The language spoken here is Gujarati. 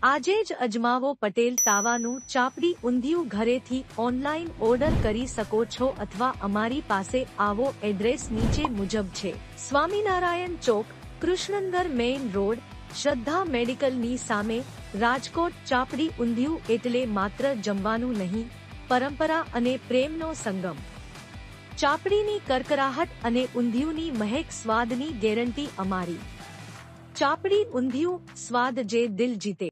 આજે જ અજમાવો પટેલ તાવાનું ચાપડી ઊંધિયું ઘરેથી ઓનલાઈન ઓર્ડર કરી શકો છો અથવા અમારી પાસે આવો એડ્રેસ નીચે મુજબ છે. સ્વામિનારાયણ ચોક, કૃષ્ણનગર મેઇન રોડ, શ્રદ્ધા મેડિકલની સામે, રાજકોટ. ચાપડી ઊંધિયું એટલે માત્ર જમવાનું નહીં, પરંપરા અને પ્રેમનો સંગમ. ચાપડીની કરકરાહટ અને ઊંધિયુંની મહેક, સ્વાદની ગેરંટી અમારી. ચાપડી ઊંધિયું, સ્વાદ જે દિલ જીતે.